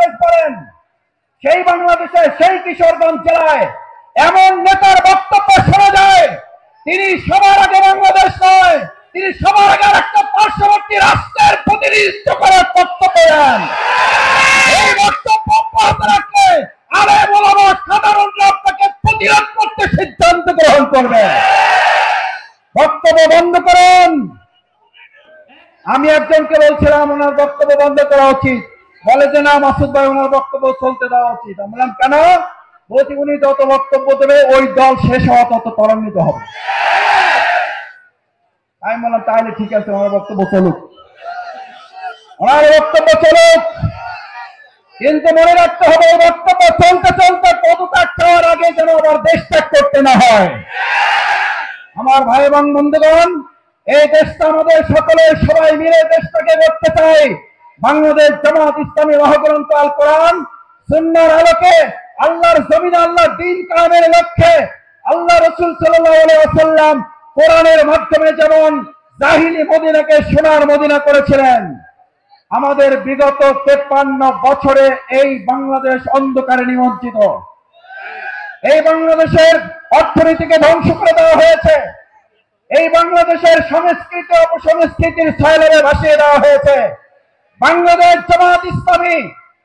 বাংলাদেশ বলেন, সেই বাংলাদেশে সেই কিশোরগঞ্জ জেলায় এমন নেতার বক্তব্য শোনা যায়, তিনি সবার আগে বাংলাদেশ নয়, তিনি সবার আগে একটা পার্শ্ববর্তী রাষ্ট্রের প্রতিনিধিত্ব করার বক্তব্য দেন। এই বক্তব্য অব্যাহত রাখলে আলেম ওলামা সাধারণরা আপনাকে প্রতিরোধ করতে সিদ্ধান্ত গ্রহণ করবে। বক্তব্য বন্ধ করুন। আমি একজনকে বলছিলাম ওনার বক্তব্য বন্ধ করা উচিত, বলে যে না মাসুদ ভাই ওনার বক্তব্য চলতে দেওয়া উচিত। আমি বললাম কেন? বলছি উনি যত বক্তব্য দেবে ওই দল শেষ হওয়া তত ত্বরান্বিত হবে। আমি বললাম তাহলে ঠিক আছে, ওনার বক্তব্য চলুক, ওনার বক্তব্য চলুক, কিন্তু মনে রাখতে হবে এই বক্তব্য চলতে চলতে পদত্যাগ চাওয়ার আগে যেন আবার দেশ ত্যাগ করতে না হয়। আমার ভাই এবং বন্ধুগণ, এই দেশটা আমাদের সকলের, সবাই মিলে দেশটাকে করতে চাই। বাংলাদেশ জামাত ইসলামী মহাগ্রন্থ আল কোরআন সুন্নাহর আলোকে আল্লাহর জমিনে আল্লাহর দ্বীন কায়েমের লক্ষ্যে আল্লাহ রাসূল সাল্লাল্লাহু আলাইহি ওয়াসাল্লাম কোরআনের মাধ্যমে যেমন জাহিলি মদিনাকে সোনার মদিনা করেছিলেন, আমাদের বিগত 53 বছরে এই বাংলাদেশ অন্ধকারে নিমজ্জিত। এই বাংলাদেশের অর্থনীতিকে ধ্বংস করে দেওয়া হয়েছে, এই বাংলাদেশের সংস্কৃতি অপসংস্কৃতির ছায়াতলে ভাসিয়ে দেওয়া হয়েছে। বাংলাদেশ জামাত ইসলামী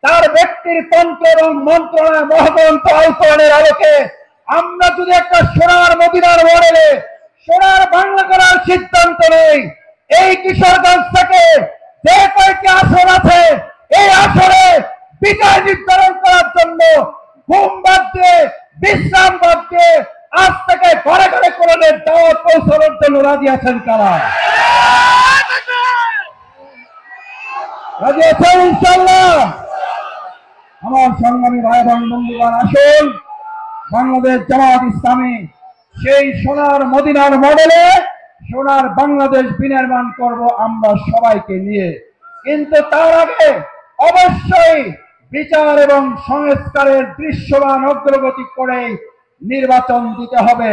তার ব্যক্তির তন্ত্র এবং মন্ত্রণায় মহাগ্রন্থ আল কোরআনের আলোকে আমরা যদি একটা সোনার মদিনার মডেলে সোনার বাংলা করার সিদ্ধান্ত নেই, এই কিশোরগঞ্জ থেকে যে কয়েকটি আসন আছে এই আসরে বিজয় নির্ধারণ করার জন্য ঘুম বাদ দিয়ে, বিশ্রাম বাদ দিয়ে আজ থেকে ঘরে ঘরে কোরআনের দাওয়াত পৌঁছানোর জন্য রাজি আছেন কারা? রাজি আছেন ইনশাআল্লাহ? আমার সংগ্রামী ভাই এবং বন্ধুগণ, আসুন বাংলাদেশ জামাত ইসলামী সেই সোনার মদিনার মডেলে সোনার বাংলাদেশ বিনির্মাণ করব আমরা সবাইকে নিয়ে। কিন্তু তার আগে অবশ্যই বিচার এবং সংস্কারের দৃশ্যমান অগ্রগতি করে নির্বাচন দিতে হবে।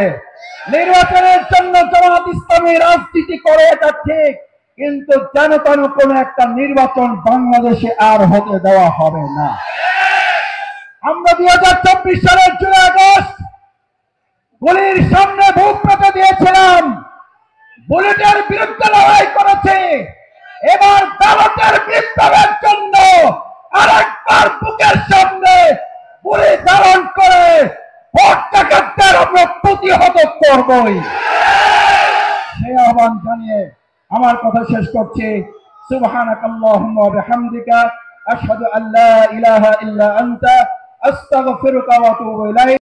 নির্বাচনের জন্য জামাত ইসলামী রাজনীতি করে, এটা ঠিক, কিন্তু যেন তেন কোনো একটা নির্বাচন বাংলাদেশে আর হতে দেওয়া হবে না। আমরা 2024 সালের 2 আগস্ট গুলির সামনে বুক পেতে দিয়েছিলাম, বুলেটের বিরুদ্ধে লড়াই করেছে। এবার ব্যালটের বিপ্লবের জন্য আরেকবার বুকের সামনে গুলি ধারণ করে ভোট ডাকাতদের আমরা প্রতিহত করবই। সেই আহ্বান জানিয়ে আমার কথা শেষ করছি। সুবহানাকাল্লাহুম্মা ওয়া বিহামদিকা আশহাদু আল্লা ইলাহা ইল্লা আনতা আস্তাগফিরুকা ওয়া আতুবু ইলাইক।